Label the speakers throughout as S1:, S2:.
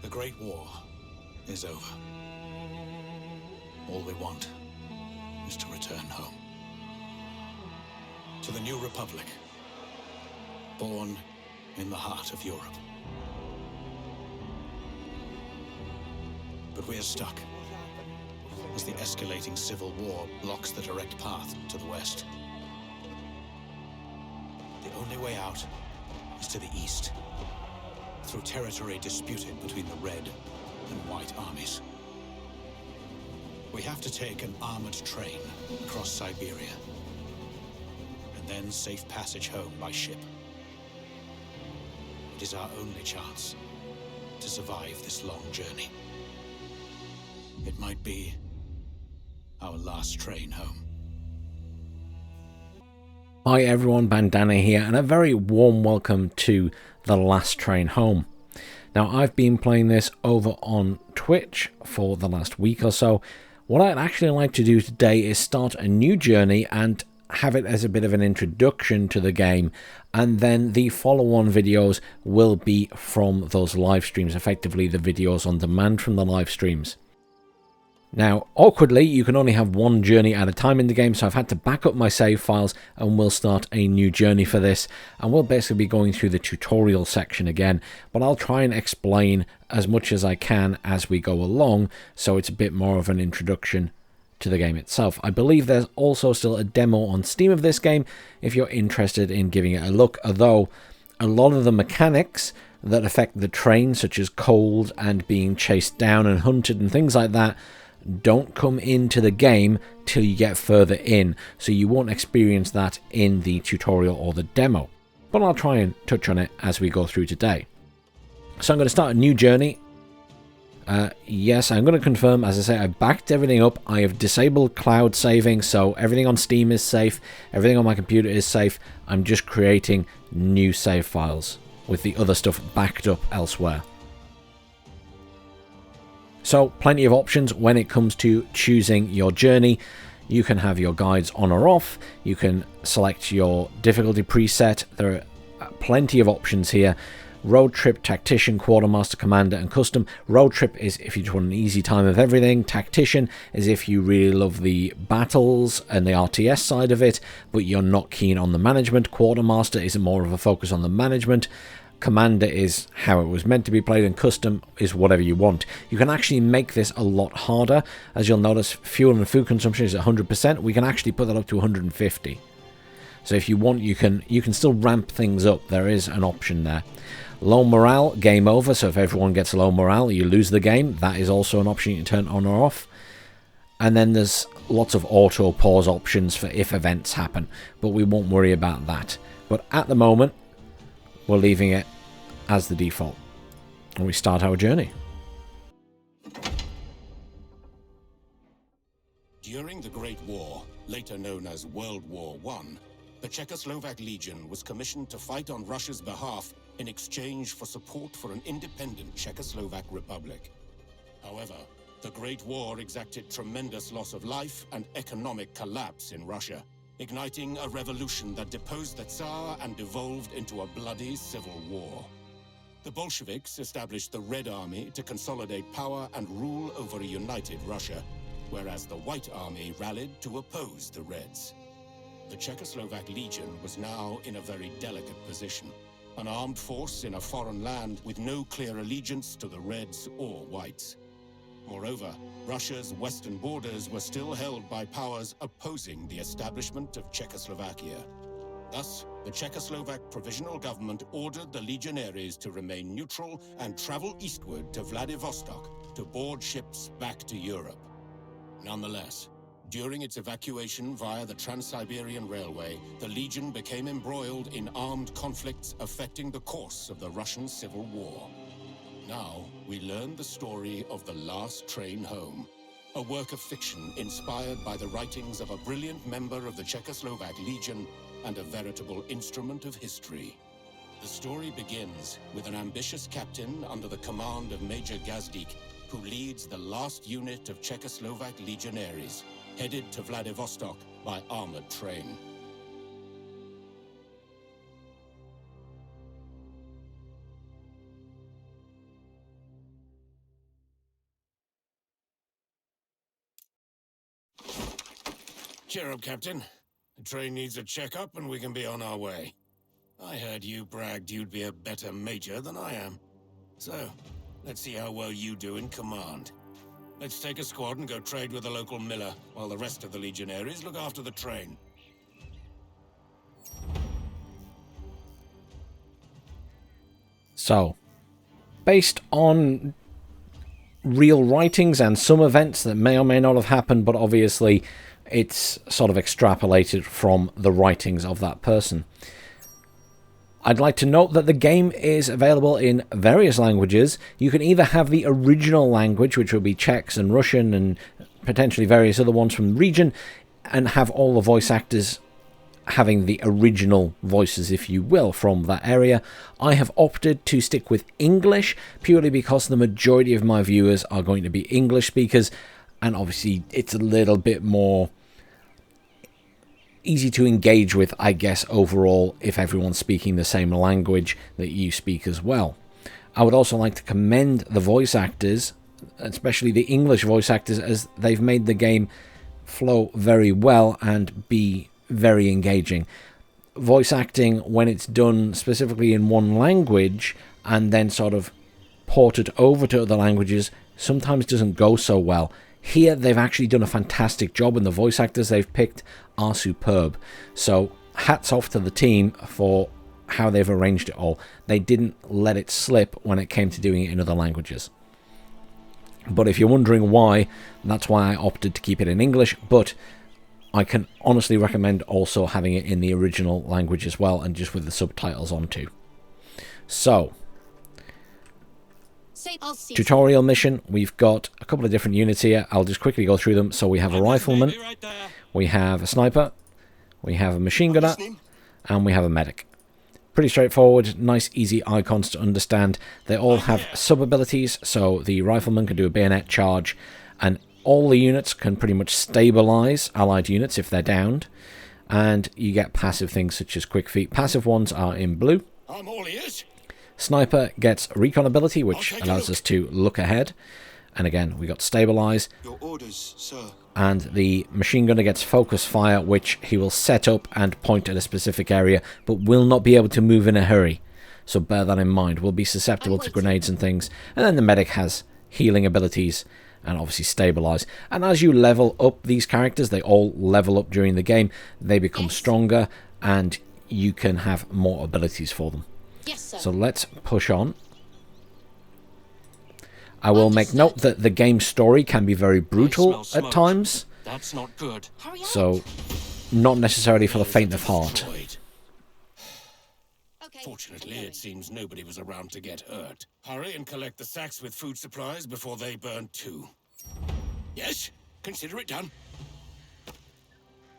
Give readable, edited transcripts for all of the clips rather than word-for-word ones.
S1: The Great War is over. All we want is to return home. To the new republic, born in the heart of Europe. But we are stuck, as the escalating civil war blocks the direct path to the west. The only way out is to the east, through territory disputed between the Red and White armies. We have to take an armored train across Siberia, and then safe passage home by ship. It is our only chance to survive this long journey. It might be our last train home.
S2: Hi everyone, Bandana here, and a very warm welcome to The Last Train Home. Now, I've been playing this over on Twitch for the last week or so. What I'd actually like to do today is start a new journey and have it as a bit of an introduction to the game, and then the follow-on videos will be from those live streams, effectively the videos on demand from the live streams. Now, awkwardly, you can only have one journey at a time in the game, so I've had to back up my save files and we'll start a new journey for this. And we'll basically be going through the tutorial section again, but I'll try and explain as much as I can as we go along, so it's a bit more of an introduction to the game itself. I believe there's also still a demo on Steam of this game if you're interested in giving it a look, although a lot of the mechanics that affect the train, such as cold and being chased down and hunted and things like that, don't come into the game till you get further in, so you won't experience that in the tutorial or the demo, but I'll try and touch on it as we go through today. So I'm going to start a new journey. Yes, I'm going to confirm, as I say, I backed everything up. I have disabled cloud saving, so everything on Steam is safe, everything on my computer is safe. I'm just creating new save files with the other stuff backed up elsewhere. So, plenty of options when it comes to choosing your journey. You can have your guides on or off. You can select your difficulty preset. There are plenty of options here. Road Trip, Tactician, Quartermaster, Commander, and Custom. Road Trip is if you just want an easy time of everything. Tactician is if you really love the battles and the RTS side of it, but you're not keen on the management. Quartermaster is more of a focus on the management. Commander is how it was meant to be played, and Custom is whatever you want. You can actually make this a lot harder. As you'll notice, fuel and food consumption is 100%. We can actually put that up to 150. So if you want, you can still ramp things up. There is an option there. Low morale, game over. So if everyone gets low morale, you lose the game. That is also an option you can turn on or off. And then there's lots of auto pause options for if events happen, but we won't worry about that. But at the moment, we're leaving it as the default, and we start our journey.
S3: During the Great War, later known as World War I, the Czechoslovak Legion was commissioned to fight on Russia's behalf in exchange for support for an independent Czechoslovak republic. However, the Great War exacted tremendous loss of life and economic collapse in Russia, igniting a revolution that deposed the Tsar and devolved into a bloody civil war. The Bolsheviks established the Red Army to consolidate power and rule over a united Russia, whereas the White Army rallied to oppose the Reds. The Czechoslovak Legion was now in a very delicate position, an armed force in a foreign land with no clear allegiance to the Reds or Whites. Moreover, Russia's western borders were still held by powers opposing the establishment of Czechoslovakia. Thus, the Czechoslovak Provisional Government ordered the legionaries to remain neutral and travel eastward to Vladivostok to board ships back to Europe. Nonetheless, during its evacuation via the Trans-Siberian Railway, the Legion became embroiled in armed conflicts affecting the course of the Russian Civil War. Now, we learn the story of The Last Train Home, a work of fiction inspired by the writings of a brilliant member of the Czechoslovak Legion and a veritable instrument of history. The story begins with an ambitious captain under the command of Major Gazdik, who leads the last unit of Czechoslovak legionaries, headed to Vladivostok by armored train. Cheer up, Captain. The train needs a checkup and we can be on our way. I heard you bragged you'd be a better major than I am. So, let's see how well you do in command. Let's take a squad and go trade with the local miller, while the rest of the legionaries look after the train.
S2: So, based on real writings and some events that may or may not have happened, but obviously it's sort of extrapolated from the writings of that person. I'd like to note that the game is available in various languages. You can either have the original language, which would be Czech and Russian and potentially various other ones from the region, and have all the voice actors having the original voices, if you will, from that area. I have opted to stick with English purely because the majority of my viewers are going to be English speakers, and obviously it's a little bit more easy to engage with, I guess, overall, if everyone's speaking the same language that you speak as well. I would also like to commend the voice actors, especially the English voice actors, as they've made the game flow very well and be very engaging. Voice acting, when it's done specifically in one language and then sort of ported over to other languages, sometimes doesn't go so well. Here, they've actually done a fantastic job, and the voice actors they've picked are superb. So, hats off to the team for how they've arranged it all. They didn't let it slip when it came to doing it in other languages. But if you're wondering why, that's why I opted to keep it in English, but I can honestly recommend also having it in the original language as well, and just with the subtitles on too. So, tutorial mission, we've got a couple of different units here. I'll just quickly go through them. So we have a rifleman, we have a sniper, we have a machine gunner, and we have a medic. Pretty straightforward, nice easy icons to understand. They all have sub-abilities, so the rifleman can do a bayonet charge, and all the units can pretty much stabilize allied units if they're downed. And you get passive things such as quick feet. Passive ones are in blue.
S3: I'm all ears.
S2: Sniper gets recon ability, which allows us to look ahead. And again, we got stabilize.
S4: Your orders, sir.
S2: And the machine gunner gets focus fire, which he will set up and point at a specific area, but will not be able to move in a hurry. So bear that in mind. Will be susceptible to grenades and things. And then the medic has healing abilities and obviously stabilize. And as you level up these characters, they all level up during the game. They become stronger, and you can have more abilities for them.
S5: Yes, sir.
S2: So let's push on. I will make note that the game story can be very brutal at times.
S6: That's not good.
S2: So, not necessarily for the faint of heart.
S3: Fortunately, it seems nobody was around to get hurt. Hurry and collect the sacks with food supplies before they burn too. Yes, consider it done.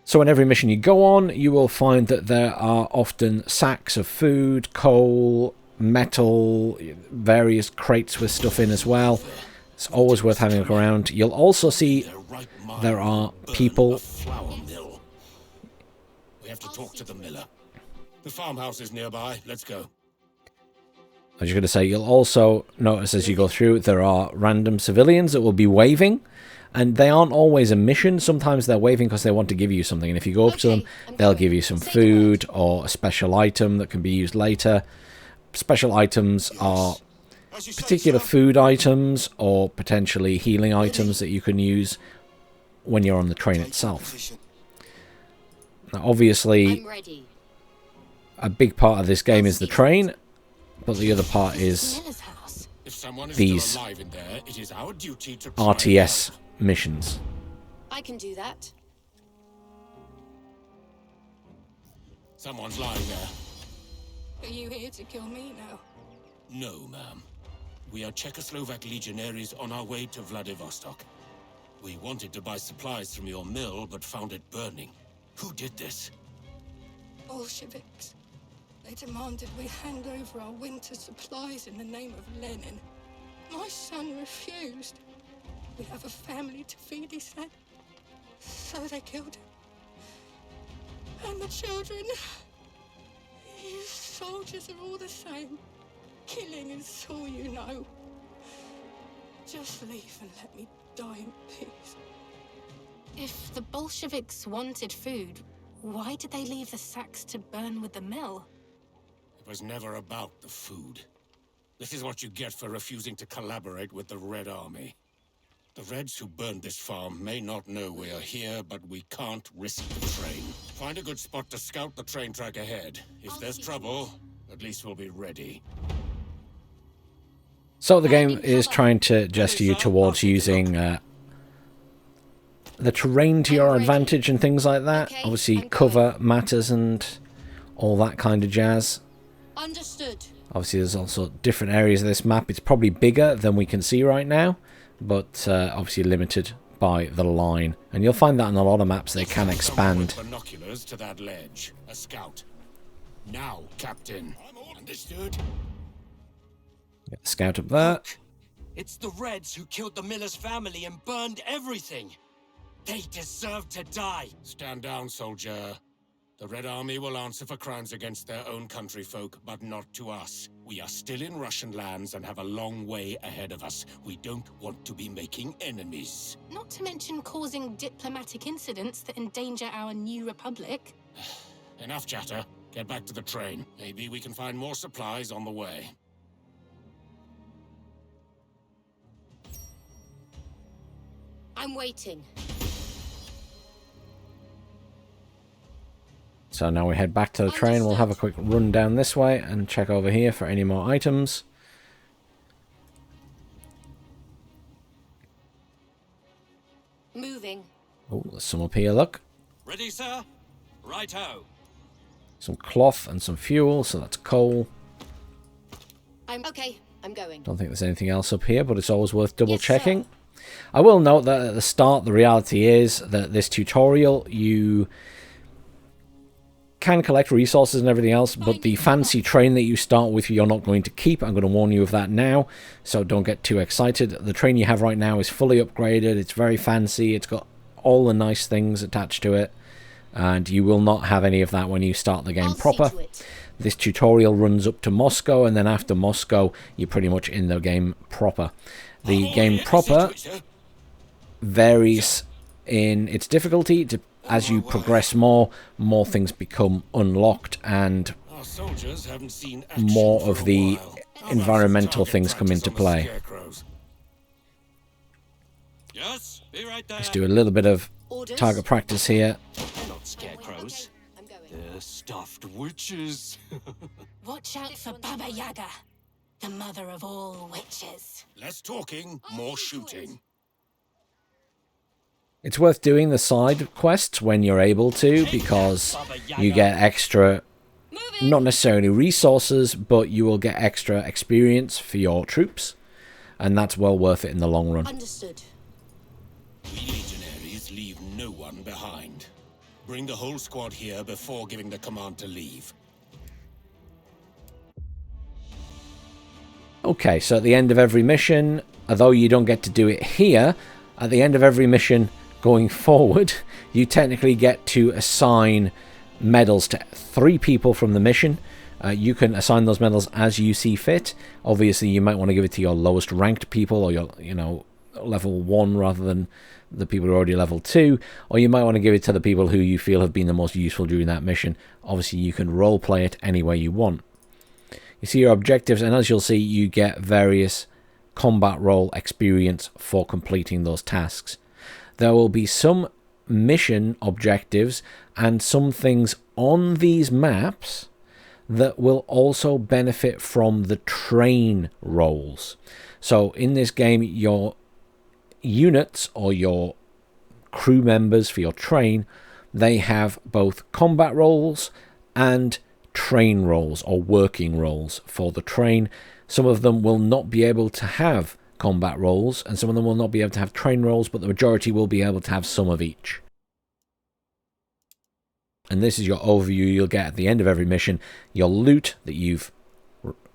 S2: So in every mission you go on, you will find that there are often sacks of food, coal, metal, various crates with stuff in as well. It's always worth having a look around. You'll also see there are people.
S3: We have to talk to the miller. The farmhouse is nearby. Let's go.
S2: I was just going to say, you'll also notice as you go through, there are random civilians that will be waving. And they aren't always a mission. Sometimes they're waving because they want to give you something. And if you go up to them, they'll give you some food or a special item that can be used later. Special items are particular food items or potentially healing items that you can use when you're on the train itself. Now, obviously, a big part of this game is the train, but the other part is these RTS missions.
S5: I can do that.
S3: Someone's lying there.
S7: Are you here to kill me now?
S3: No, ma'am. We are Czechoslovak legionaries on our way to Vladivostok. We wanted to buy supplies from your mill, but found it burning. Who did this?
S7: Bolsheviks. They demanded we hand over our winter supplies in the name of Lenin. My son refused. We have a family to feed, he said. So they killed him. And the children. You soldiers are all the same. Killing is all you know. Just leave and let me die in peace. If the Bolsheviks wanted food, why did they leave the sacks to burn with the mill?
S3: It was never about the food. This is what you get for refusing to collaborate with the Red Army. The Reds who burned this farm may not know we are here, but we can't risk the train. Find a good spot to scout the train track ahead. If there's trouble, at least we'll be ready.
S2: So the game is trying to gesture you towards using the terrain to your advantage and things like that. Obviously, cover matters and all that kind of jazz.
S5: Understood.
S2: Obviously, there's also different areas of this map. It's probably bigger than we can see right now, but obviously limited by the line. And you'll find that on a lot of maps they can expand.
S3: Binoculars to that ledge. A scout. Now, Captain. Understood.
S2: Get the scout up there.
S4: Look, it's the Reds who killed the Miller's family and burned everything. They deserve to die.
S3: Stand down, soldier. The Red Army will answer for crimes against their own countryfolk, but not to us. We are still in Russian lands and have a long way ahead of us. We don't want to be making enemies.
S7: Not to mention causing diplomatic incidents that endanger our new republic.
S3: Enough chatter. Get back to the train. Maybe we can find more supplies on the way.
S5: I'm waiting.
S2: So now we head back to the train. We'll have a quick run down this way and check over here for any more items.
S5: Moving.
S2: Oh, there's some up here, look.
S4: Ready, sir? Righto.
S2: Some cloth and some fuel, so that's coal.
S5: I'm okay. I'm going.
S2: Don't think there's anything else up here, but it's always worth double
S5: Yes,
S2: checking.
S5: sir.
S2: I will note that at the start, the reality is that this tutorial, you can collect resources and everything else, but the fancy train that you start with, you're not going to keep. I'm going to warn you of that now, so don't get too excited. The train you have right now is fully upgraded. It's very fancy. It's got all the nice things attached to it, and you will not have any of that when you start the game proper. This tutorial runs up to Moscow, and then after Moscow, you're pretty much in the game proper. The game proper varies in its difficulty. As you progress more things become unlocked, and more of the environmental things come into play.
S4: Yes, be right there.
S2: Let's do a little bit of target practice here.
S4: They're not scarecrows.
S5: I'm going.
S4: They're stuffed witches.
S7: Watch out for Baba Yaga, the mother of all witches.
S3: Less talking, more shooting.
S2: It's worth doing the side quests when you're able to, because you get extra, not necessarily resources, but you will get extra experience for your troops, and that's well worth it in the long run.
S5: Understood.
S3: We legionaries leave no one behind. Bring the whole squad here before giving the command to leave.
S2: Okay, so at the end of every mission, although you don't get to do it here, at the end of every mission going forward, you technically get to assign medals to 3 people from the mission. You can assign those medals as you see fit. Obviously, you might want to give it to your lowest ranked people, or your, level 1 rather than the people who are already level 2, or you might want to give it to the people who you feel have been the most useful during that mission. Obviously, you can role play it any way you want. You see your objectives, and as you'll see, you get various combat role experience for completing those tasks. There will be some mission objectives and some things on these maps that will also benefit from the train roles. So in this game, your units or your crew members for your train, they have both combat roles and train roles or working roles for the train. Some of them will not be able to have combat roles, and some of them will not be able to have train roles, but the majority will be able to have some of each. And this is your overview you'll get at the end of every mission, your loot that you've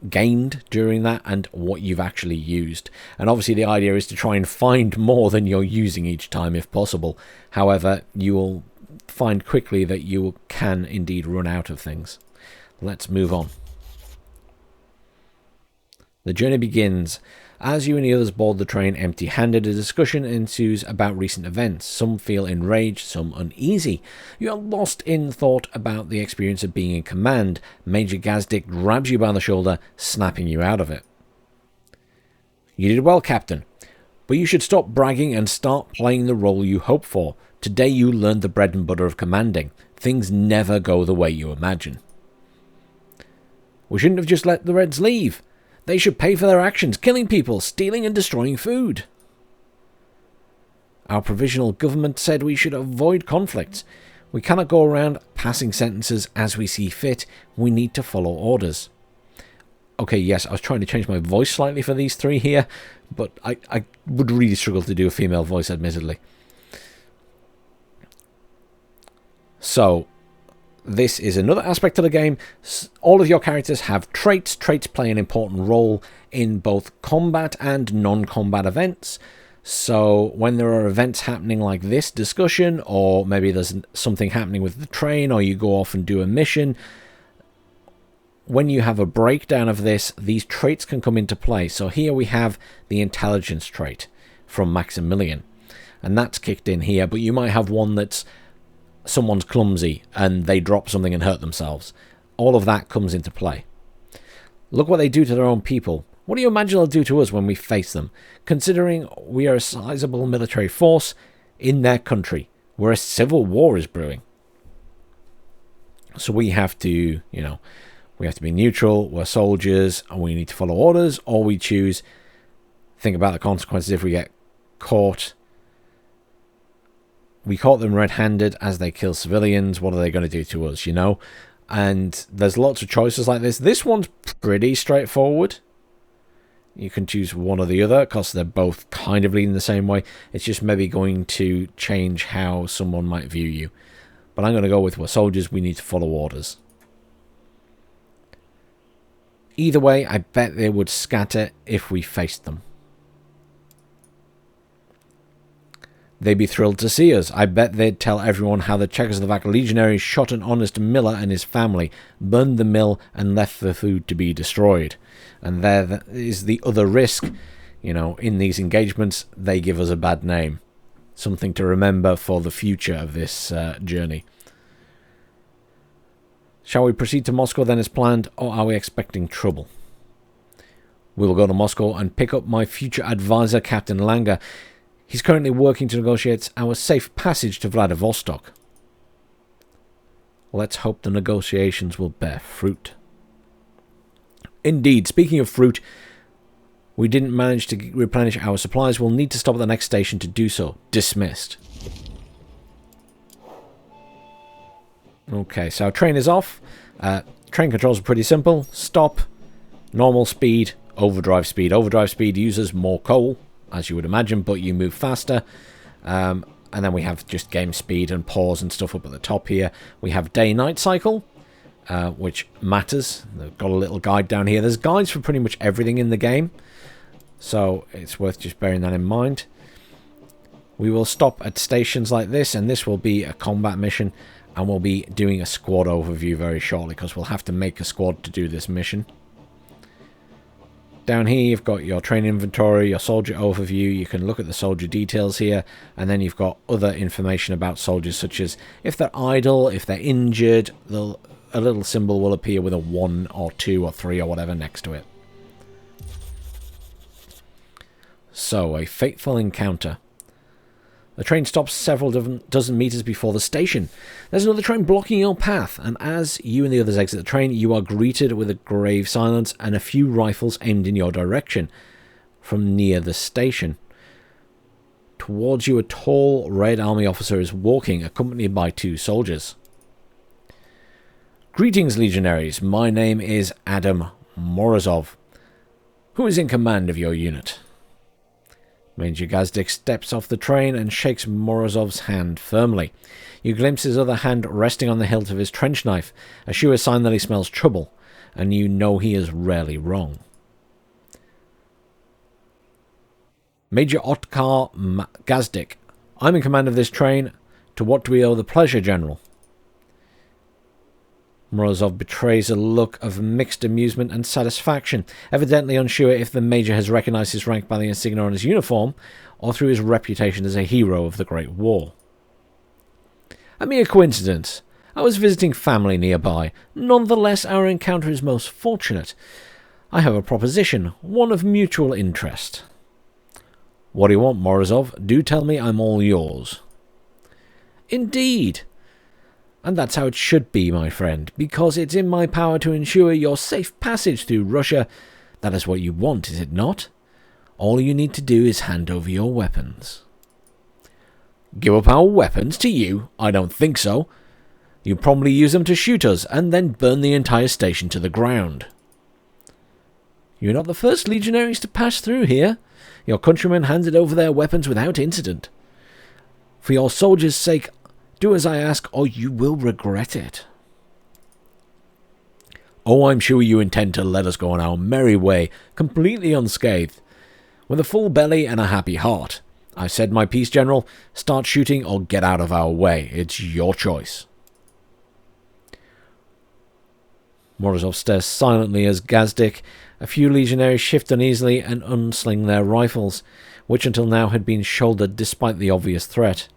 S2: gained during that, and what you've actually used. And obviously the idea is to try and find more than you're using each time if possible. However, you will find quickly that you can indeed run out of things. Let's move on. The journey begins. As you and the others board the train empty-handed, a discussion ensues about recent events. Some feel enraged, some uneasy. You are lost in thought about the experience of being in command. Major Gazdik grabs you by the shoulder, snapping you out of it. You did well, Captain, but you should stop bragging and start playing the role you hope for. Today you learned the bread and butter of commanding. Things never go the way you imagine. We shouldn't have just let the Reds leave. They should pay for their actions, killing people, stealing and destroying food. Our provisional government said we should avoid conflicts. We cannot go around passing sentences as we see fit. We need to follow orders. Okay, yes, I was trying to change my voice slightly for these three here, but I would really struggle to do a female voice, admittedly. So, this is another aspect of the game. All of your characters have traits. Traits play an important role in both combat and non-combat events. So when there are events happening like this discussion, or maybe there's something happening with the train, or you go off and do a mission, when you have a breakdown of this, these traits can come into play. So here we have the intelligence trait from Maximilian, and that's kicked in here, but you might have one that's someone's clumsy and they drop something and hurt themselves. All of that comes into play. Look what they do to their own people. What do you imagine they'll do to us when we face them? Considering we are a sizable military force in their country, where a civil war is brewing. So we have to, we have to be neutral, we're soldiers, and we need to follow orders, or we choose, think about the consequences if we get caught. We caught them red-handed as they kill civilians. What are they going to do to us, And there's lots of choices like this. This one's pretty straightforward. You can choose one or the other because they're both kind of leading the same way. It's just maybe going to change how someone might view you. But I'm going to go with we're soldiers, we need to follow orders. Either way, I bet they would scatter if we faced them. They'd be thrilled to see us. I bet they'd tell everyone how the Czechoslovak legionaries shot an honest miller and his family, burned the mill, and left the food to be destroyed. And there is the other risk. In these engagements, they give us a bad name. Something to remember for the future of this journey. Shall we proceed to Moscow then as planned, or are we expecting trouble? We will go to Moscow and pick up my future advisor, Captain Langer. He's currently working to negotiate our safe passage to Vladivostok. Let's hope the negotiations will bear fruit. Indeed, speaking of fruit, we didn't manage to replenish our supplies. We'll need to stop at the next station to do so. Dismissed. Okay, so our train is off. Train controls are pretty simple. Stop, normal speed, overdrive speed. Overdrive speed uses more coal, as you would imagine, but you move faster. And then we have just game speed and pause and stuff up at the top here. We have day-night cycle, which matters. They've got a little guide down here. There's guides for pretty much everything in the game, so it's worth just bearing that in mind. We will stop at stations like this, and this will be a combat mission, and we'll be doing a squad overview very shortly, because we'll have to make a squad to do this mission. Down here you've got your train inventory, your soldier overview. You can look at the soldier details here, and then you've got other information about soldiers, such as if they're idle, if they're injured, a little symbol will appear with a 1 or 2 or 3 or whatever next to it. So, a fateful encounter. The train stops several dozen meters before the station. There's another train blocking your path, and as you and the others exit the train, you are greeted with a grave silence and a few rifles aimed in your direction from near the station. Towards you, a tall Red Army officer is walking, accompanied by 2 soldiers. Greetings, legionaries. My name is Adam Morozov. Who is in command of your unit? Major Gazdik steps off the train and shakes Morozov's hand firmly. You glimpse his other hand resting on the hilt of his trench knife, a sure sign that he smells trouble, and you know he is rarely wrong. Major Otkar Gazdik, I'm in command of this train. To what do we owe the pleasure, General? Morozov betrays a look of mixed amusement and satisfaction, evidently unsure if the Major has recognized his rank by the insignia on his uniform, or through his reputation as a hero of the Great War. A mere coincidence. I was visiting family nearby. Nonetheless, our encounter is most fortunate. I have a proposition, one of mutual interest. What do you want, Morozov? Do tell me, I'm all yours. Indeed. And that's how it should be, my friend, because it's in my power to ensure your safe passage through Russia. That is what you want, is it not? All you need to do is hand over your weapons. Give up our weapons to you? I don't think so. You probably use them to shoot us, and then burn the entire station to the ground. You're not the first legionaries to pass through here. Your countrymen handed over their weapons without incident. For your soldiers' sake, do as I ask, or you will regret it. Oh, I'm sure you intend to let us go on our merry way, completely unscathed, with a full belly and a happy heart. I've said my piece, General. Start shooting or get out of our way. It's your choice. Morozov stares silently as Gazdik. A few legionaries shift uneasily and unsling their rifles, which until now had been shouldered despite the obvious threat.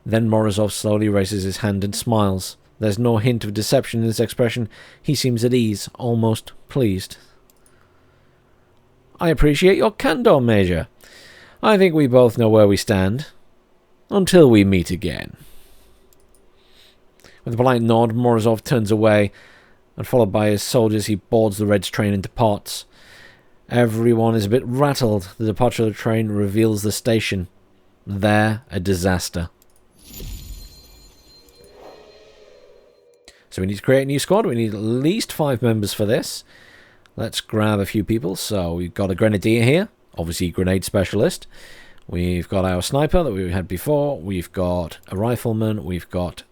S2: Then Morozov slowly raises his hand and smiles. There's no hint of deception in his expression. He seems at ease, almost pleased. I appreciate your candor, Major. I think we both know where we stand. Until we meet again. With a polite nod, Morozov turns away, and followed by his soldiers, he boards the Red's train and departs. Everyone is a bit rattled. The departure of the train reveals the station. There, a disaster. So we need to create a new squad. We need at least 5 members for this. Let's grab a few people. So we've got a grenadier here. Obviously grenade specialist. We've got our sniper that we had before. We've got a rifleman. We've got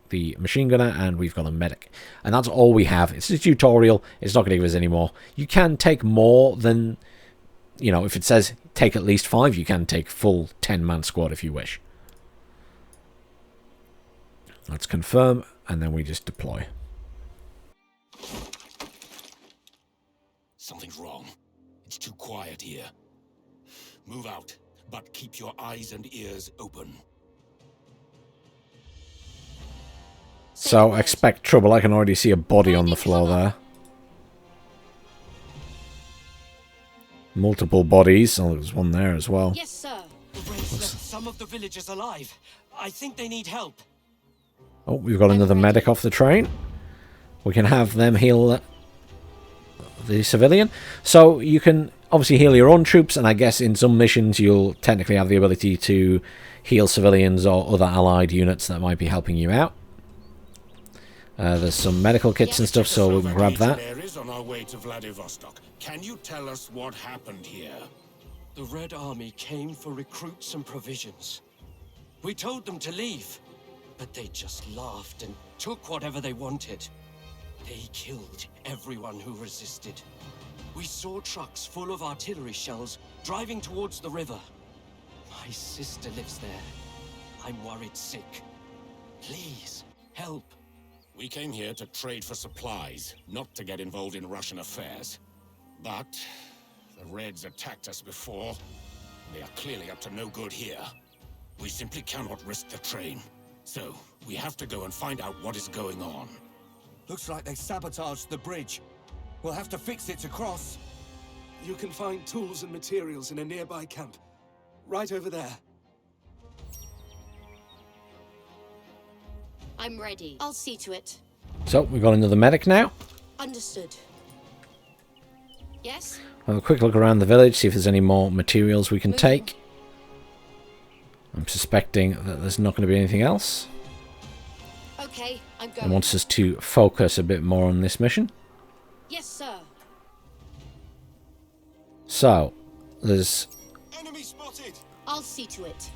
S2: the machine gunner. And we've got a medic. And that's all we have. It's a tutorial. It's not going to give us any more. You can take more than... You know, if it says take at least 5, you can take full 10-man squad if you wish. Let's confirm. And then we just deploy.
S3: Something's wrong. It's too quiet here. Move out, but keep your eyes and ears open.
S2: So, expect trouble. I can already see a body on the floor there. Multiple bodies. Oh, there's one there as well.
S5: Yes, sir.
S4: The Reds left some of the villagers alive. I think they need help.
S2: Oh, we've got another medic off the train. We can have them heal the civilian. So you can obviously heal your own troops, and I guess in some missions you'll technically have the ability to heal civilians or other allied units that might be helping you out. There's some medical kits and stuff, so we can grab that.
S3: On our way to Vladivostok. Can you tell us what happened here?
S4: The Red Army came for recruits and provisions. We told them to leave, but they just laughed and took whatever they wanted. They killed everyone who resisted. We saw trucks full of artillery shells driving towards the river. My sister lives there. I'm worried sick. Please, help.
S3: We came here to trade for supplies, not to get involved in Russian affairs. But the Reds attacked us before. They are clearly up to no good here. We simply cannot risk the train. So, we have to go and find out what is going on.
S6: Looks like they sabotaged the bridge. We'll have to fix it to cross.
S8: You can find tools and materials in a nearby camp. Right over there.
S5: I'm ready. I'll see to it.
S2: So, we've got another medic now.
S5: Understood. Yes?
S2: Have a quick look around the village, see if there's any more materials we can take. I'm suspecting that there's not going to be anything else.
S5: Okay, I'm going.
S2: It wants us to focus a bit more on this mission.
S5: Yes, sir.
S2: So, there's...
S6: Enemy spotted!
S5: I'll see to it.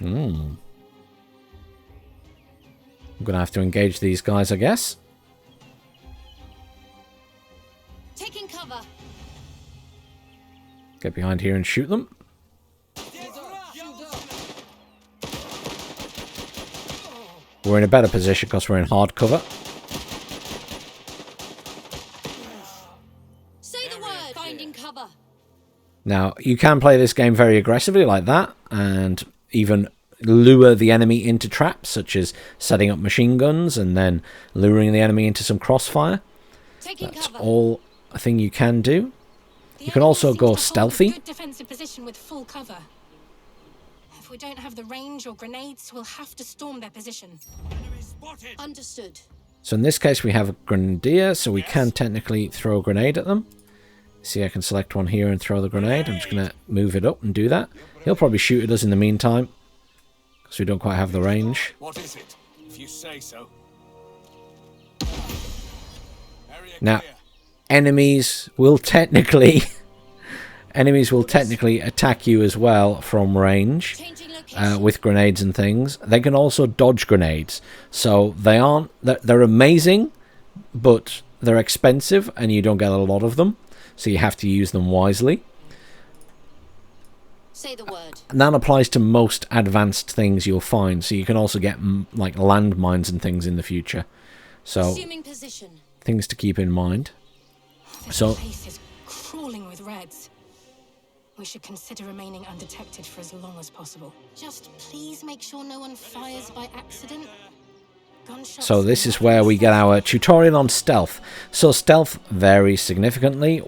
S2: I'm going to have to engage these guys, I guess.
S5: Taking cover.
S2: Get behind here and shoot them. We're in a better position because we're in hard cover.
S5: Say the word. Finding cover.
S2: Now, you can play this game very aggressively like that, and even lure the enemy into traps, such as setting up machine guns and then luring the enemy into some crossfire.
S5: Taking
S2: That's
S5: cover.
S2: all a thing you can do.
S7: The
S2: You can
S7: enemy
S2: also
S7: seems to
S2: go
S7: hold a
S2: stealthy.
S7: good defensive position with full cover. If we don't have the range or grenades, we'll have to storm their position.
S5: Understood.
S2: So in this case, we have a grenadier, so we can technically throw a grenade at them. See, I can select one here and throw the grenade. I'm just going to move it up and do that. He'll probably shoot at us in the meantime, because we don't quite have the range.
S6: What is it? If you say so.
S2: Now, enemies will technically attack you as well from range.
S5: Changing location.
S2: With grenades and things. They can also dodge grenades. So they're amazing, but they're expensive and you don't get a lot of them. So you have to use them wisely.
S5: Say the word.
S2: And that applies to most advanced things you'll find. So you can also get like landmines and things in the future. So
S5: Assuming position.
S2: things to keep in mind.
S7: This
S2: So
S7: place is crawling with Reds. We should consider remaining undetected for as long as possible. Just please make sure no one fires by accident. Gunshots.
S2: So this is where we get our tutorial on stealth. So stealth varies significantly.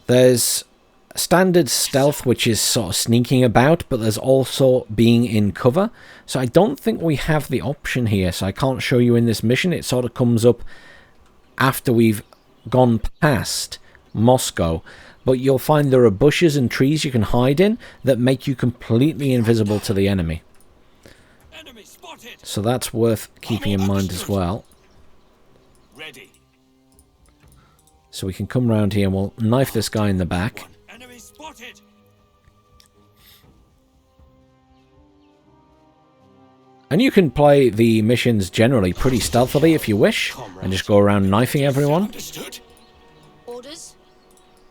S2: There's standard stealth, which is sort of sneaking about, but there's also being in cover. So I don't think we have the option here, so I can't show you in this mission. It sort of comes up after we've gone past Moscow. But you'll find there are bushes and trees you can hide in that make you completely invisible to the enemy. So that's worth keeping in mind as well.
S6: Ready.
S2: So we can come round here and we'll knife this guy in the back.
S6: Enemy spotted.
S2: And you can play the missions generally pretty stealthily if you wish, and just go around knifing everyone.
S3: Understood.
S5: Orders.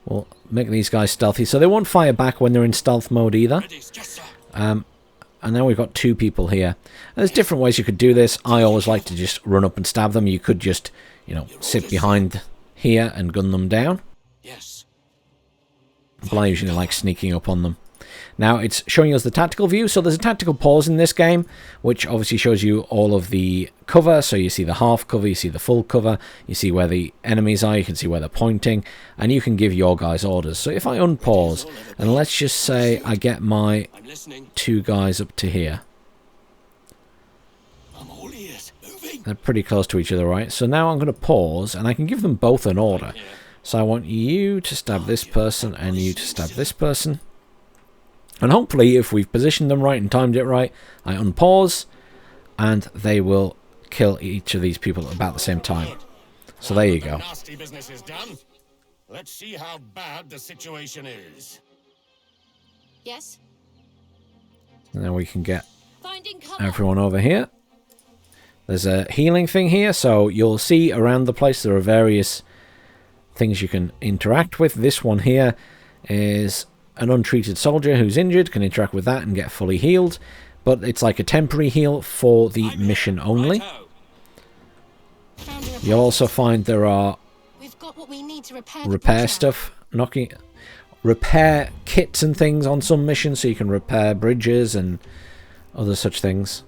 S2: We'll make these guys stealthy, so they won't fire back when they're in stealth mode either. And now we've got two people here. And there's different ways you could do this. I always like to just run up and stab them. You could just, you know, sit behind here and gun them down.
S3: Yes.
S2: But I usually like sneaking up on them. Now it's showing us the tactical view, so there's a tactical pause in this game, which obviously shows you all of the cover. So you see the half cover, you see the full cover, you see where the enemies are, you can see where they're pointing, and you can give your guys orders. So if I unpause, and let's just say I get my two guys up to here.
S3: I'm all ears. Moving.
S2: They're pretty close to each other, right? So now I'm going to pause, and I can give them both an order. So I want you to stab this person, and you to stab this person. And hopefully, if we've positioned them right and timed it right, I unpause, and they will kill each of these people at about the same time. So there you go.
S3: Nasty business is done. Let's see how bad the situation is.
S5: Yes.
S2: And then we can get
S5: Finding cover.
S2: everyone over here. There's a healing thing here, so you'll see around the place there are various things you can interact with. This one here is an untreated soldier who's injured, can interact with that and get fully healed, but it's like a temporary heal for the mission only. You'll also find there are
S7: We've got what we need to repair the
S2: repair
S7: bridge
S2: stuff, repair kits and things on some missions, so you can repair bridges and other such things.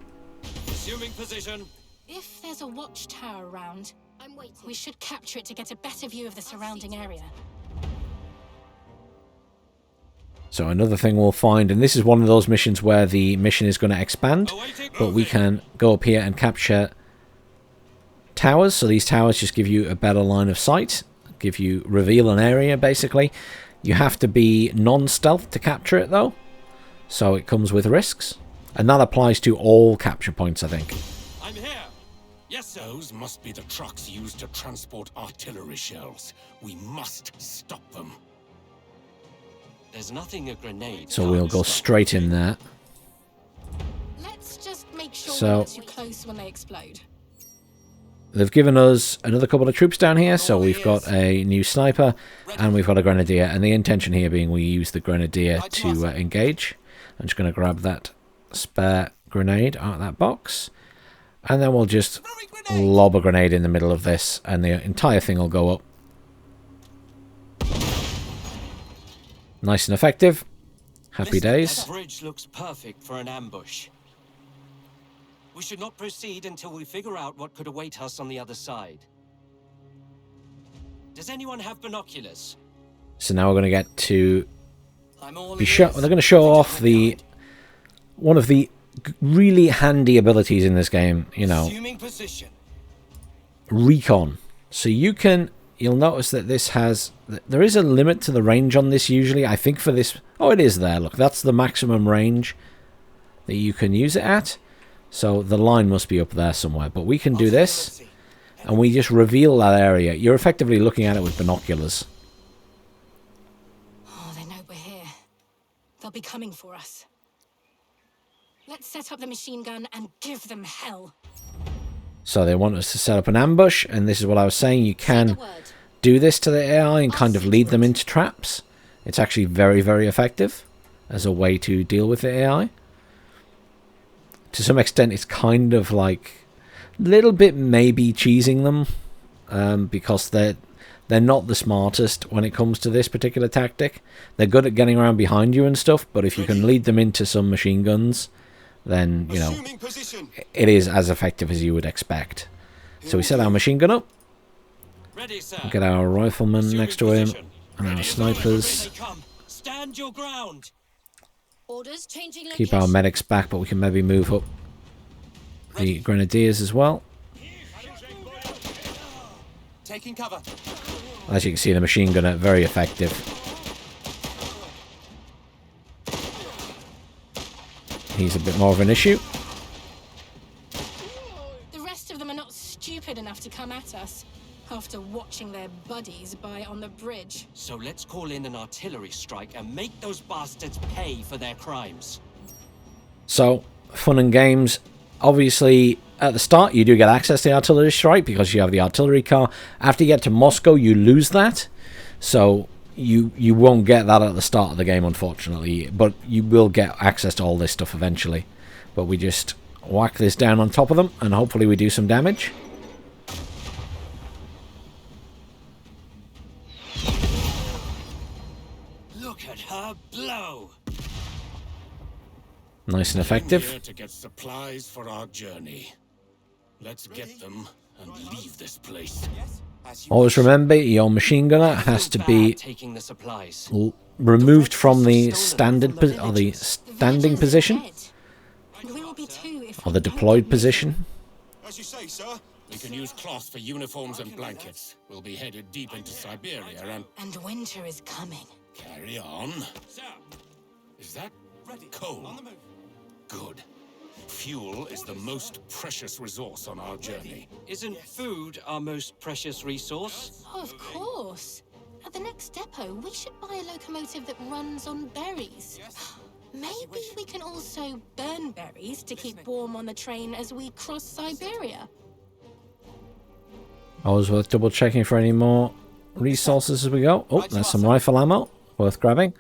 S4: Assuming position.
S7: now. If there's a watchtower around,
S5: I'm waiting.
S7: we should capture it to get a better view of the surrounding area.
S2: So another thing we'll find, and this is one of those missions where the mission is going to expand, but we can go up here and capture towers. So these towers just give you a better line of sight, reveal an area basically. You have to be non-stealth to capture it though, so it comes with risks, and that applies to all capture points, I think.
S4: I'm here. Yes, sir.
S3: Those must be the trucks used to transport artillery shells. We must stop them.
S4: There's nothing a grenade.
S2: So we'll
S4: can't
S2: go
S4: stop.
S2: straight in there.
S7: Let's just make sure
S2: So-
S7: we're not too close when they explode.
S2: They've given us another couple of troops down here, so we've got a new sniper and we've got a grenadier, and the intention here being we use the grenadier to engage. I'm just going to grab that spare grenade out of that box, And then we'll just lob a grenade in the middle of this, and the entire thing will go up. Nice and effective. Happy days.
S4: That bridge looks perfect for an ambush. We should not proceed until we figure out what could await us on the other side. Does anyone have binoculars?
S2: So now we're going to get to they're going to show off one of the really handy abilities in this game, you know, recon. So you'll notice that there is a limit to the range on this usually. I think for this, oh, it is there. Look, that's the maximum range that you can use it at. So the line must be up there somewhere. But we can do this, and we just reveal that area. You're effectively looking at it with binoculars.
S7: Oh, they know we're here. They'll be coming for us. Let's set up the machine gun and give them hell.
S2: So they want us to set up an ambush, and this is what I was saying. You can do this to the AI and kind of lead them into traps. It's actually very, very effective as a way to deal with the AI. To some extent, it's kind of like a little bit maybe cheesing them, because they're not the smartest when it comes to this particular tactic. They're good at getting around behind you and stuff, but if you can lead them into some machine guns, then, you know, it is as effective as you would expect. So we set our machine gun up. Get our rifleman next to him, and our snipers.
S4: Stand your ground.
S5: Orders changing
S2: Keep our medics back, but we can maybe move up the grenadiers as well.
S6: Taking cover.
S2: As you can see, the machine gunner, very effective. He's a bit more of an issue.
S7: The rest of them are not stupid enough to come at us after watching their buddies by on the bridge.
S4: So let's call in an artillery strike and make those bastards pay for their crimes.
S2: So, fun and games. Obviously, at the start, you do get access to the artillery strike because you have the artillery car. After you get to Moscow, you lose that. So, you won't get that at the start of the game, unfortunately. But you will get access to all this stuff eventually. But we just whack this down on top of them, and hopefully we do some damage.
S4: Look at her blow.
S2: Nice and
S3: Came
S2: effective.
S3: here to get supplies for our journey. Let's get them and leave this place.
S2: Always remember, your machine gunner has to be
S4: taking the supplies.
S2: removed from the standing position,
S7: We'll be too if
S2: or the deployed position.
S3: As you say, sir. We can use cloth for uniforms and blankets. We'll be headed deep into Siberia
S7: and winter is coming.
S3: carry on. Is that coal? Good. Fuel is the most precious resource on our journey.
S4: Isn't food our most precious resource?
S7: Of course. At the next depot, we should buy a locomotive that runs on berries. Maybe we can also burn berries to keep warm on the train as we cross Siberia.
S2: Always worth double checking for any more resources as we go. Oh, there's some rifle ammo worth grabbing.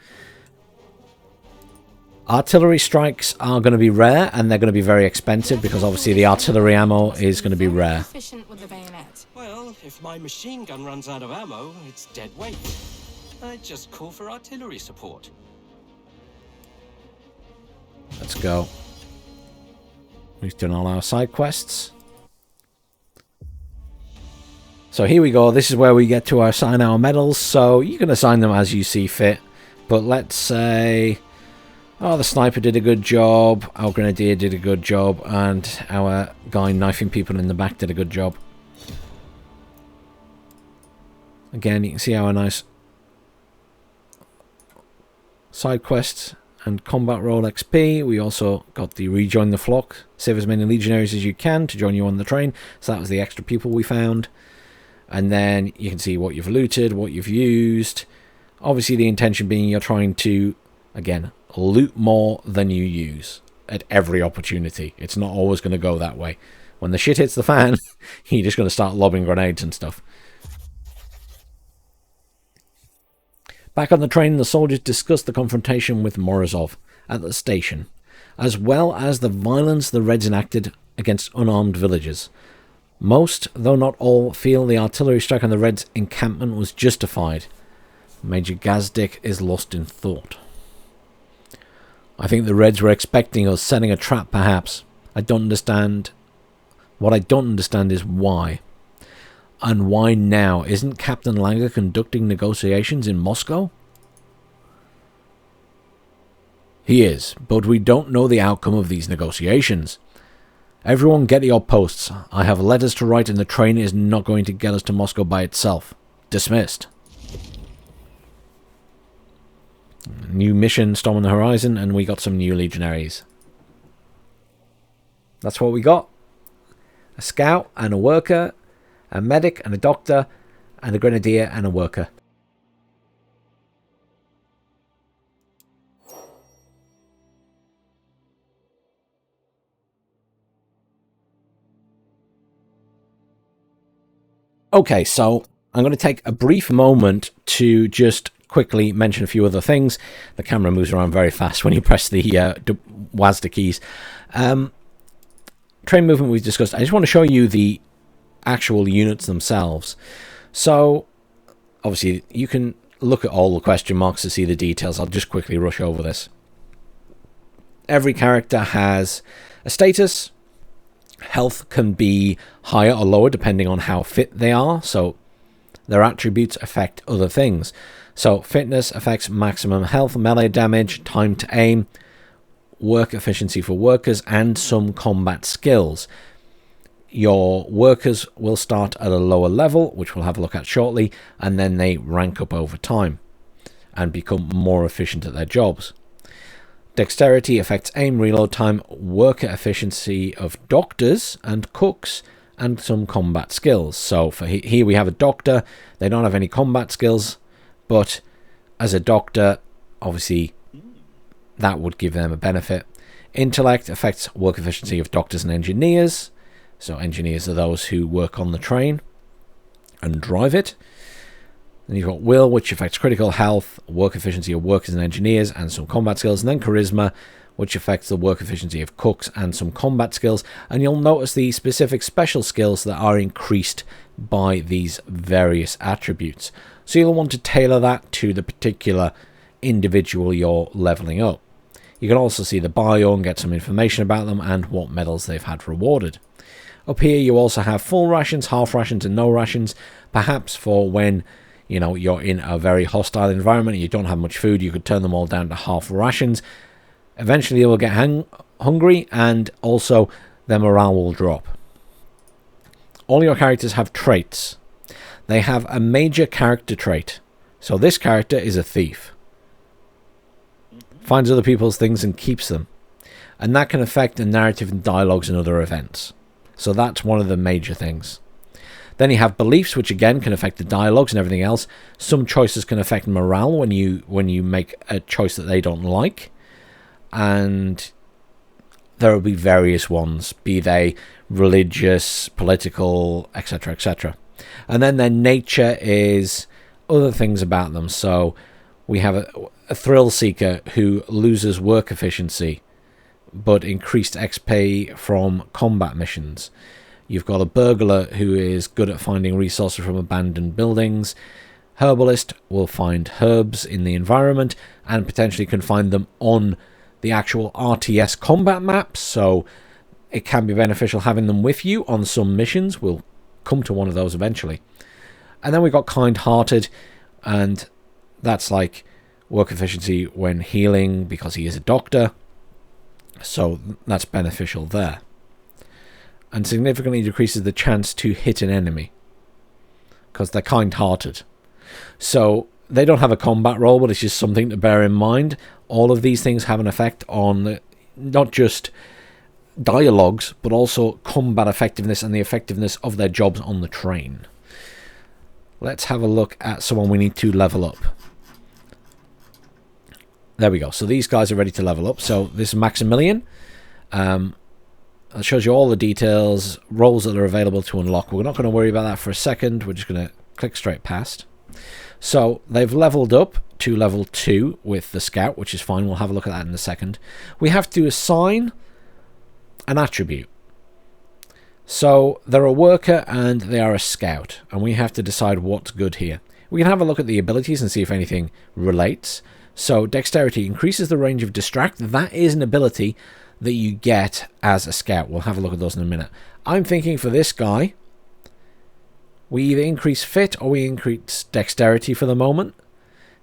S2: Artillery strikes are going to be rare, and they're going to be very expensive because obviously the artillery ammo is going to be rare.
S7: Efficient with the bayonet.
S4: Well, if my machine gun runs out of ammo, it's dead weight. I'd just call for artillery support.
S2: Let's go. We've done all our side quests. So here we go. This is where we get to assign our medals. So you can assign them as you see fit. But let's say, oh, the sniper did a good job, our grenadier did a good job, and our guy knifing people in the back did a good job. Again, you can see our nice side quests and combat role XP. We also got the rejoin the flock. Save as many legionaries as you can to join you on the train. So that was the extra people we found. And then you can see what you've looted, what you've used. Obviously the intention being you're trying to, again, loot more than you use at every opportunity. It's not always going to go that way. When the shit hits the fan, you're just going to start lobbing grenades and stuff. Back on the train, the soldiers discussed the confrontation with Morozov at the station, as well as the violence the Reds enacted against unarmed villagers. Most, though not all, feel the artillery strike on the Reds' encampment was justified. Major Gazdick is lost in thought. I think the Reds were expecting us, setting a trap perhaps. I don't understand. What I don't understand is why. And why now? Isn't Captain Langer conducting negotiations in Moscow? He is, but we don't know the outcome of these negotiations. Everyone get to your posts. I have letters to write and the train is not going to get us to Moscow by itself. Dismissed. New mission, Storm on the Horizon, and we got some new legionaries. That's what we got. A scout and a worker, a medic and a doctor, and a grenadier and a worker. Okay, so I'm going to take a brief moment to just quickly mention a few other things. The camera moves around very fast when you press the WASD keys. Train movement we've discussed. I just want to show you the actual units themselves. So, obviously, you can look at all the question marks to see the details. I'll just quickly rush over this. Every character has a status. Health can be higher or lower depending on how fit they are, so their attributes affect other things. So fitness affects maximum health, melee damage, time to aim, work efficiency for workers, and some combat skills. Your workers will start at a lower level, which we'll have a look at shortly, and then they rank up over time and become more efficient at their jobs. Dexterity affects aim, reload time, worker efficiency of doctors and cooks, and some combat skills. So for here we have a doctor. They don't have any combat skills, but as a doctor, obviously, that would give them a benefit. Intellect affects work efficiency of doctors and engineers. So engineers are those who work on the train and drive it. Then you've got will, which affects critical health, work efficiency of workers and engineers, and some combat skills. And then charisma, which affects the work efficiency of cooks and some combat skills. And you'll notice the specific special skills that are increased by these various attributes. So you'll want to tailor that to the particular individual you're leveling up. You can also see the bio and get some information about them and what medals they've had rewarded. Up here you also have full rations, half rations, and no rations, perhaps for when you're in a very hostile environment and you don't have much food. You could turn them all down to half rations. Eventually they will get hungry, and also their morale will drop. All your characters have traits. They have a major character trait. So this character is a thief. Finds other people's things and keeps them. And that can affect the narrative and dialogues and other events. So that's one of the major things. Then you have beliefs, which again can affect the dialogues and everything else. Some choices can affect morale when you make a choice that they don't like. And there will be various ones, be they religious, political, etc., etc. And then their nature is other things about them. So we have a thrill seeker who loses work efficiency, but increased XP from combat missions. You've got a burglar who is good at finding resources from abandoned buildings. Herbalist will find herbs in the environment and potentially can find them on the actual RTS combat maps, so it can be beneficial having them with you on some missions. We'll come to one of those eventually. And then we've got kind-hearted, and that's like work efficiency when healing because he is a doctor, so that's beneficial there. And significantly decreases the chance to hit an enemy because they're kind-hearted. So they don't have a combat role, but it's just something to bear in mind. All of these things have an effect on not just dialogues, but also combat effectiveness and the effectiveness of their jobs on the train. Let's have a look at someone we need to level up. There we go. So these guys are ready to level up. So this is Maximilian. It shows you all the details, roles that are available to unlock. We're not going to worry about that for a second. We're just going to click straight past. So they've leveled up to level 2 with the scout, which is fine. We'll have a look at that in a second. We have to assign an attribute. So they're a worker and they are a scout, and we have to decide what's good here. We can have a look at the abilities and see if anything relates. So dexterity increases the range of distract. That is an ability that you get as a scout. We'll have a look at those in a minute. I'm thinking for this guy, we either increase fit or we increase dexterity for the moment.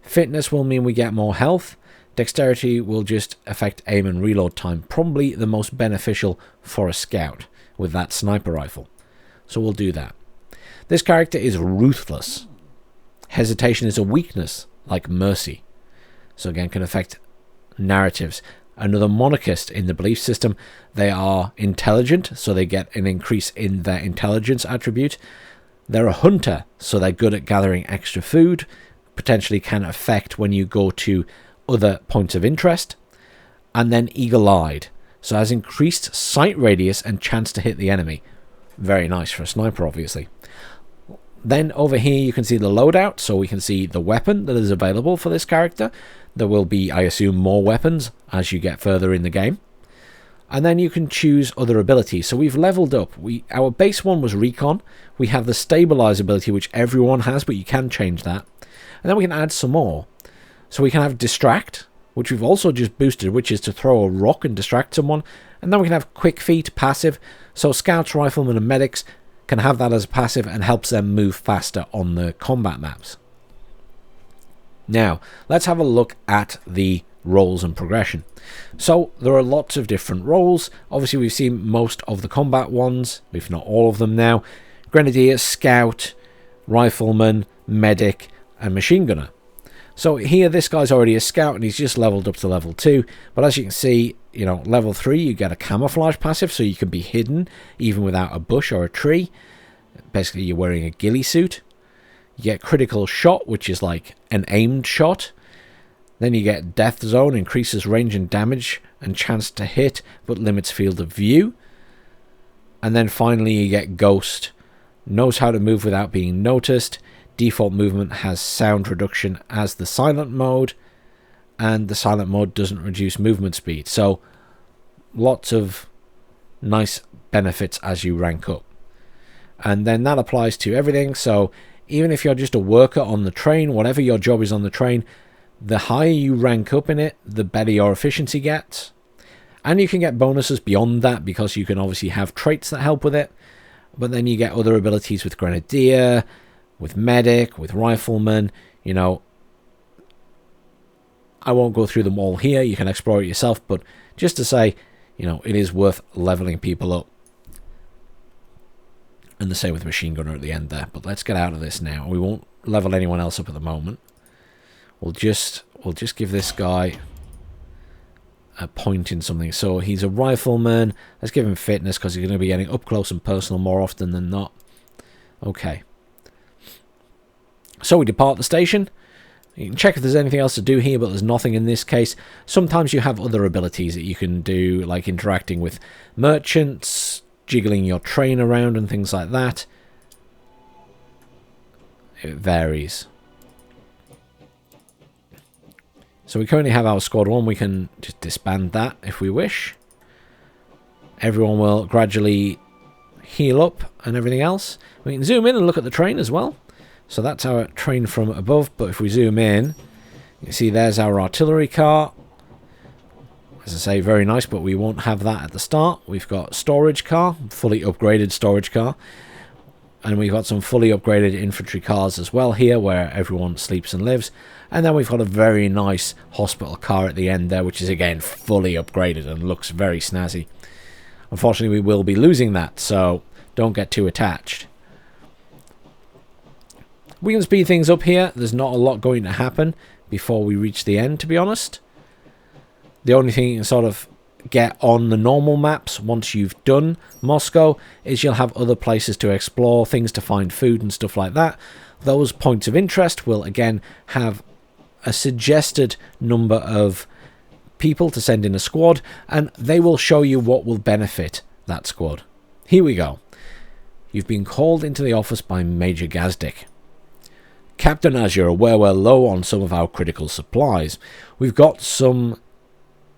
S2: Fitness will mean we get more health. Dexterity will just affect aim and reload time. Probably the most beneficial for a scout with that sniper rifle. So we'll do that. This character is ruthless. Hesitation is a weakness, like mercy. So again, can affect narratives. Another monarchist in the belief system. They are intelligent, so they get an increase in their intelligence attribute. They're a hunter, so they're good at gathering extra food. Potentially can affect when you go to other points of interest. And then eagle-eyed, so has increased sight radius and chance to hit the enemy. Very nice for a sniper, obviously. Then over here you can see the loadout, so we can see the weapon that is available for this character. There will be, I assume, more weapons as you get further in the game. And then you can choose other abilities. So we've leveled up. Our base one was Recon. We have the Stabilize ability, which everyone has, but you can change that. And then we can add some more. So we can have Distract, which we've also just boosted, which is to throw a rock and distract someone. And then we can have Quick Feet, passive. So Scouts, Riflemen, and Medics can have that as a passive and helps them move faster on the combat maps. Now, let's have a look at the roles and progression. So, there are lots of different roles. Obviously, we've seen most of the combat ones, if not all of them now. Grenadier, Scout, Rifleman, Medic, and Machine Gunner. So here, this guy's already a Scout, and he's just leveled up to level 2. But as you can see, you know, level 3, you get a camouflage passive, so you can be hidden, even without a bush or a tree. Basically, you're wearing a ghillie suit. You get critical shot, which is like an aimed shot. Then you get Death Zone, increases range and damage and chance to hit, but limits field of view. And then finally you get Ghost, knows how to move without being noticed. Default movement has sound reduction as the silent mode, and the silent mode doesn't reduce movement speed. So lots of nice benefits as you rank up. And then that applies to everything. So even if you're just a worker on the train, whatever your job is on the train, the higher you rank up in it, the better your efficiency gets. And you can get bonuses beyond that because you can obviously have traits that help with it. But then you get other abilities with Grenadier, with Medic, with Rifleman. You know, I won't go through them all here. You can explore it yourself. But just to say, you know, it is worth leveling people up. And the same with Machine Gunner at the end there. But let's get out of this now. We won't level anyone else up at the moment. We'll just give this guy a point in something. So he's a Rifleman. Let's give him fitness because he's going to be getting up close and personal more often than not. Okay. So we depart the station. You can check if there's anything else to do here, but there's nothing in this case. Sometimes you have other abilities that you can do, like interacting with merchants, jiggling your train around and things like that. It varies. So we currently have our squad 1. We can just disband that if we wish. Everyone will gradually heal up and everything else. We can zoom in and look at the train as well. So that's our train from above. But if we zoom in, you can see there's our artillery car. As I say, very nice, but we won't have that at the start. We've got storage car, fully upgraded storage car. And we've got some fully upgraded infantry cars as well here, where everyone sleeps and lives. And then we've got a very nice hospital car at the end there, which is again fully upgraded and looks very snazzy. Unfortunately, we will be losing that, so don't get too attached. We can speed things up here. There's not a lot going to happen before we reach the end, to be honest. The only thing you can sort of get on the normal maps once you've done Moscow is you'll have other places to explore, things to find food and stuff like that. Those points of interest will again have a suggested number of people to send in a squad, and they will show you what will benefit that squad. Here we go. You've been called into the office by Major Gazdik. Captain, as you're aware, we're low on some of our critical supplies. We've got some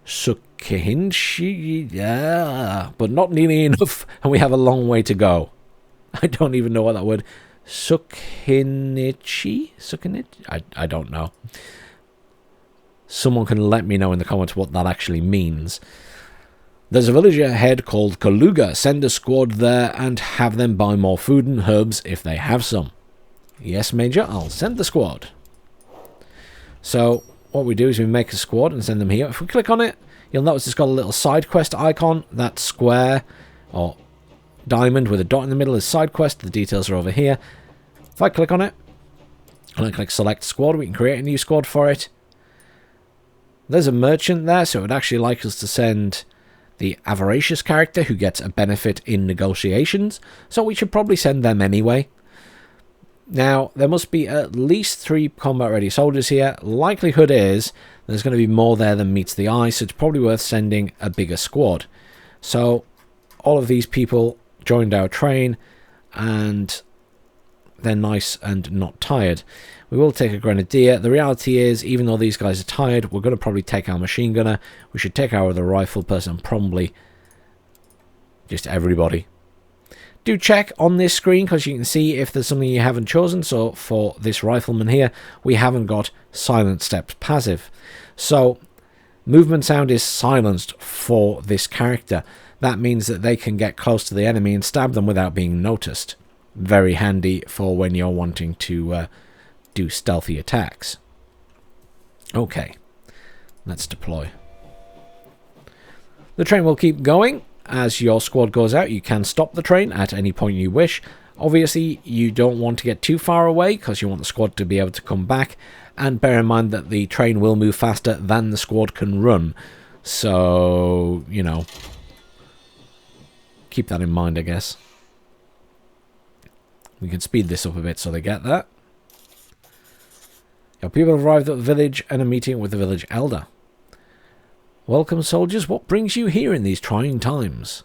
S2: Sukinchi, yeah, but not nearly enough, and we have a long way to go. I don't even know what that word. Sukinichi? I don't know. Someone can let me know in the comments what that actually means. There's a village ahead called Kaluga. Send a squad there and have them buy more food and herbs if they have some. Yes, Major, I'll send the squad. So, what we do is we make a squad and send them here. If we click on it, you'll notice it's got a little side quest icon. That square, or diamond with a dot in the middle, is side quest. The details are over here. If I click on it, and I click select squad, we can create a new squad for it. There's a merchant there, so it would actually like us to send the avaricious character who gets a benefit in negotiations, so we should probably send them anyway. Now, there must be at least 3 combat-ready soldiers here. Likelihood is there's going to be more there than meets the eye, so it's probably worth sending a bigger squad. So, all of these people joined our train, and they're nice and not tired. We will take a grenadier. The reality is, even though these guys are tired, we're going to probably take our machine gunner. We should take our other rifle person, probably just everybody. Do check on this screen, because you can see if there's something you haven't chosen. So for this rifleman here, we haven't got silent steps passive. So movement sound is silenced for this character. That means that they can get close to the enemy and stab them without being noticed. Very handy for when you're wanting to do stealthy attacks. Okay, let's deploy. The train will keep going. As your squad goes out, you can stop the train at any point you wish. Obviously, you don't want to get too far away because you want the squad to be able to come back. And bear in mind that the train will move faster than the squad can run. So, you know, keep that in mind, I guess. We can speed this up a bit so they get that. Your people have arrived at the village and a meeting with the village elder. Welcome, soldiers. What brings you here in these trying times?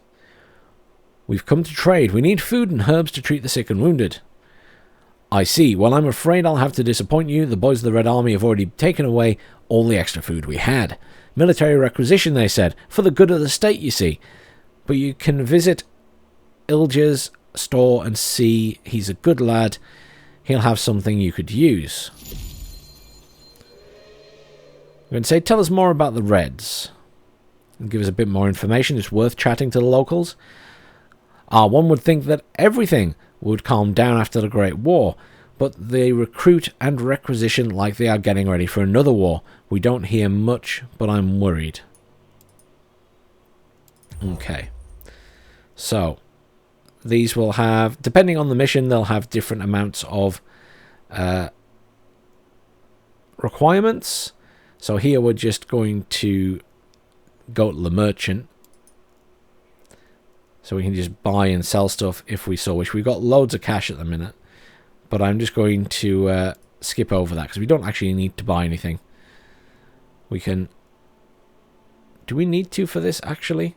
S2: We've come to trade. We need food and herbs to treat the sick and wounded. I see. Well, I'm afraid I'll have to disappoint you. The boys of the Red Army have already taken away all the extra food we had. Military requisition, they said, for the good of the state, you see. But you can visit Ilger's store and see. He's a good lad. He'll have something you could use. We're going to say, tell us more about the Reds. And give us a bit more information. It's worth chatting to the locals. One would think that everything would calm down after the Great War, but they recruit and requisition like they are getting ready for another war. We don't hear much, but I'm worried. Okay. So, these will have, depending on the mission, they'll have different amounts of requirements. So here we're just going to go to the merchant. So we can just buy and sell stuff if we so wish. We've got loads of cash at the minute. But I'm just going to skip over that because we don't actually need to buy anything. We can... Do we need to for this actually?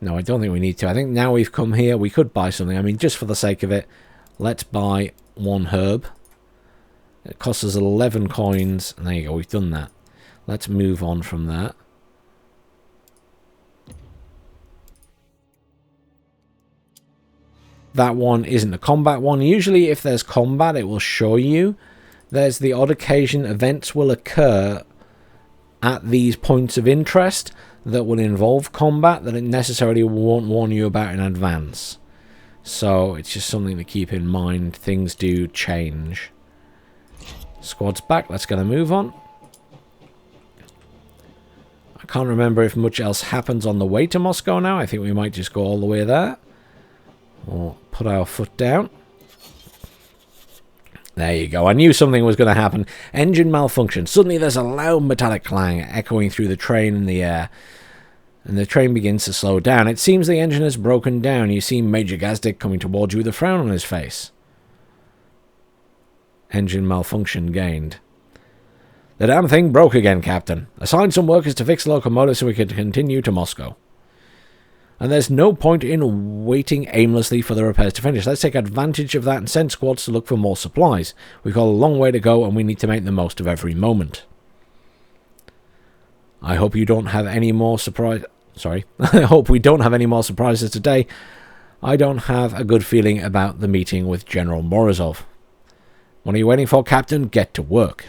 S2: No, I don't think we need to. I think now we've come here, we could buy something. I mean, just for the sake of it, let's buy 1 herb. It costs us 11 coins. And there you go, we've done that. Let's move on from that. That one isn't a combat one. Usually if there's combat, it will show you. There's the odd occasion events will occur at these points of interest that will involve combat that it necessarily won't warn you about in advance. So it's just something to keep in mind. Things do change. Squad's back. Let's get a move on. I can't remember if much else happens on the way to Moscow now. I think we might just go all the way there. We'll put our foot down. There you go. I knew something was going to happen. Engine malfunction. Suddenly there's a loud metallic clang echoing through the train in the air. And the train begins to slow down. It seems the engine has broken down. You see Major Gazdik coming towards you with a frown on his face. Engine malfunction gained. The damn thing broke again, Captain. Assign some workers to fix the locomotive so we can continue to Moscow. And there's no point in waiting aimlessly for the repairs to finish. Let's take advantage of that and send squads to look for more supplies. We've got a long way to go and we need to make the most of every moment. I hope you don't have any more surprise. Sorry. I hope we don't have any more surprises today. I don't have a good feeling about the meeting with General Morozov. What are you waiting for, Captain? Get to work.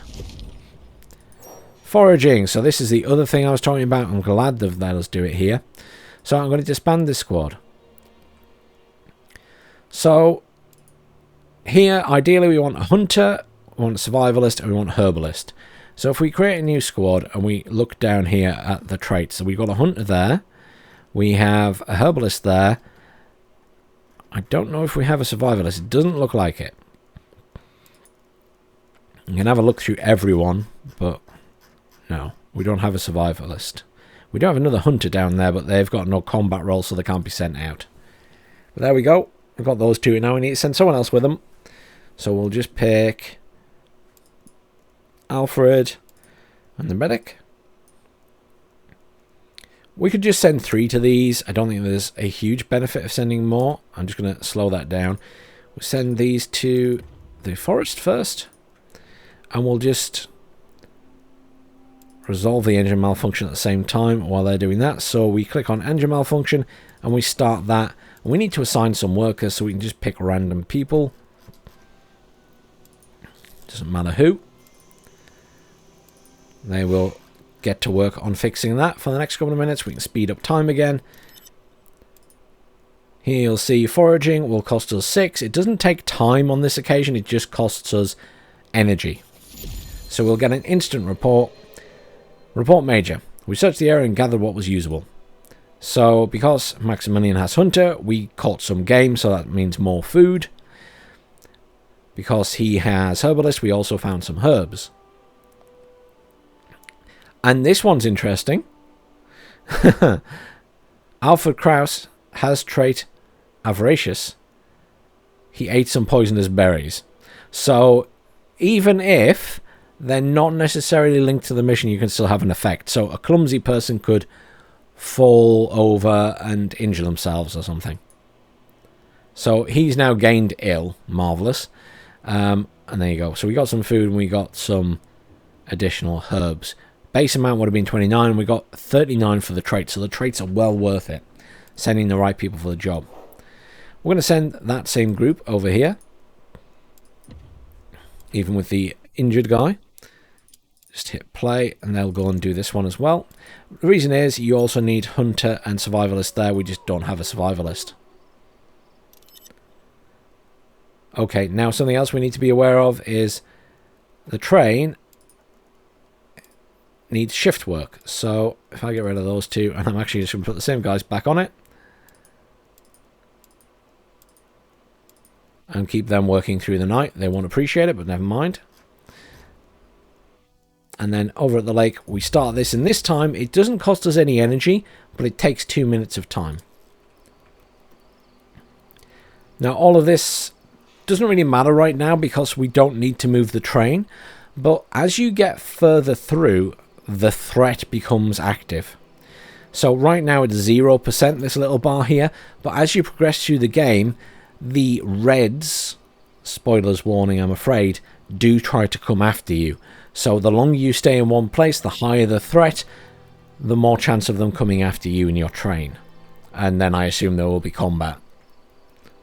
S2: Foraging. So this is the other thing I was talking about. I'm glad they've let us do it here. So I'm going to disband this squad. So here, ideally, we want a hunter, we want a survivalist, and we want a herbalist. So if we create a new squad and we look down here at the traits, so we've got a hunter there, we have a herbalist there. I don't know if we have a survivalist. It doesn't look like it. You can have a look through everyone, but no, we don't have a survivalist. We do have another hunter down there, but they've got no combat role, so they can't be sent out. But there we go. We've got those two. Now we need to send someone else with them. So we'll just pick Alfred and the medic. We could just send 3 to these. I don't think there's a huge benefit of sending more. I'm just going to slow that down. We'll send these to the forest first. And we'll just resolve the engine malfunction at the same time while they're doing that. So we click on engine malfunction and we start that. And we need to assign some workers, so we can just pick random people. Doesn't matter who. They will get to work on fixing that for the next couple of minutes. We can speed up time again. Here you'll see foraging will cost us 6. It doesn't take time on this occasion, it just costs us energy. So we'll get an instant report. Report Major. We searched the area and gathered what was usable. So because Maximilian has Hunter, we caught some game, so that means more food. Because he has Herbalist, we also found some herbs. And this one's interesting. Alfred Kraus has trait Avaricious. He ate some poisonous berries. So even if they're not necessarily linked to the mission, you can still have an effect. So a clumsy person could fall over and injure themselves or something. So he's now gained ill. Marvellous. And there you go. So we got some food and we got some additional herbs. Base amount would have been 29. And we got 39 for the traits. So the traits are well worth it. Sending the right people for the job. We're going to send that same group over here. Even with the injured guy. Just hit play and they'll go and do this one as well. The reason is you also need Hunter and Survivalist there. We just don't have a Survivalist. Okay, now something else we need to be aware of is the train needs shift work. So if I get rid of those two, and I'm actually just going to put the same guys back on it. And keep them working through the night. They won't appreciate it, but never mind. And then over at the lake, we start this. And this time, it doesn't cost us any energy, but it takes 2 minutes of time. Now, all of this doesn't really matter right now because we don't need to move the train. But as you get further through, the threat becomes active. So right now it's 0%, this little bar here. But as you progress through the game, the Reds, spoilers warning I'm afraid, do try to come after you. So the longer you stay in one place, the higher the threat, the more chance of them coming after you and your train. And then I assume there will be combat.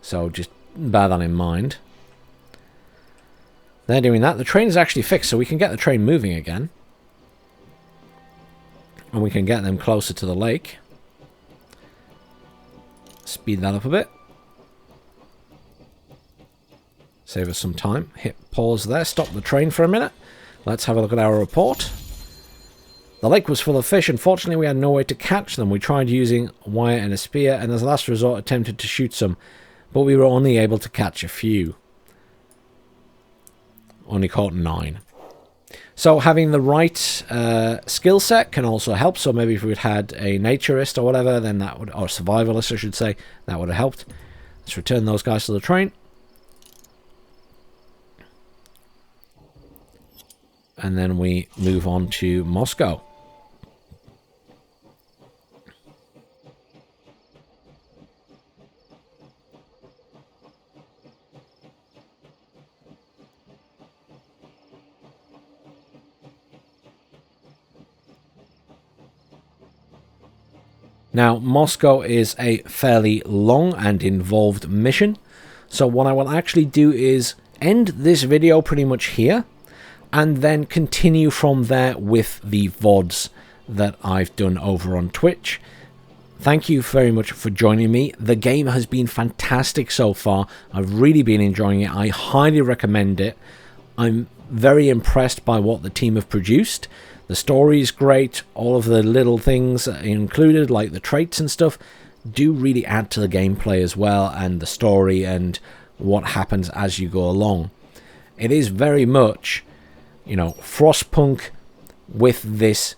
S2: So just bear that in mind. They're doing that. The train is actually fixed, so we can get the train moving again. And we can get them closer to the lake. Speed that up a bit. Save us some time. Hit pause there. Stop the train for a minute. Let's have a look at our report. The lake was full of fish. Unfortunately, we had no way to catch them. We tried using a wire and a spear, and as a last resort attempted to shoot some, but we were only able to catch a few. Only caught 9. So having the right skill set can also help. So maybe if we'd had a naturist or whatever, then that would, or survivalist I should say, that would have helped. Let's return those guys to the train. And then we move on to Moscow. Now, Moscow is a fairly long and involved mission, so what I will actually do is end this video pretty much here, and then continue from there with the VODs that I've done over on Twitch. Thank you very much for joining me. The game has been fantastic so far. I've really been enjoying it. I highly recommend it. I'm very impressed by what the team have produced. The story is great. All of the little things included, like the traits and stuff, do really add to the gameplay as well, and the story and what happens as you go along. It is very much, you know, Frostpunk with this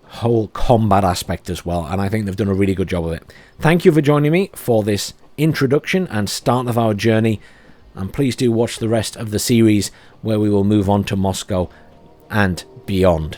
S2: whole combat aspect as well, and I think they've done a really good job of it. Thank you for joining me for this introduction and start of our journey, and please do watch the rest of the series where we will move on to Moscow and beyond.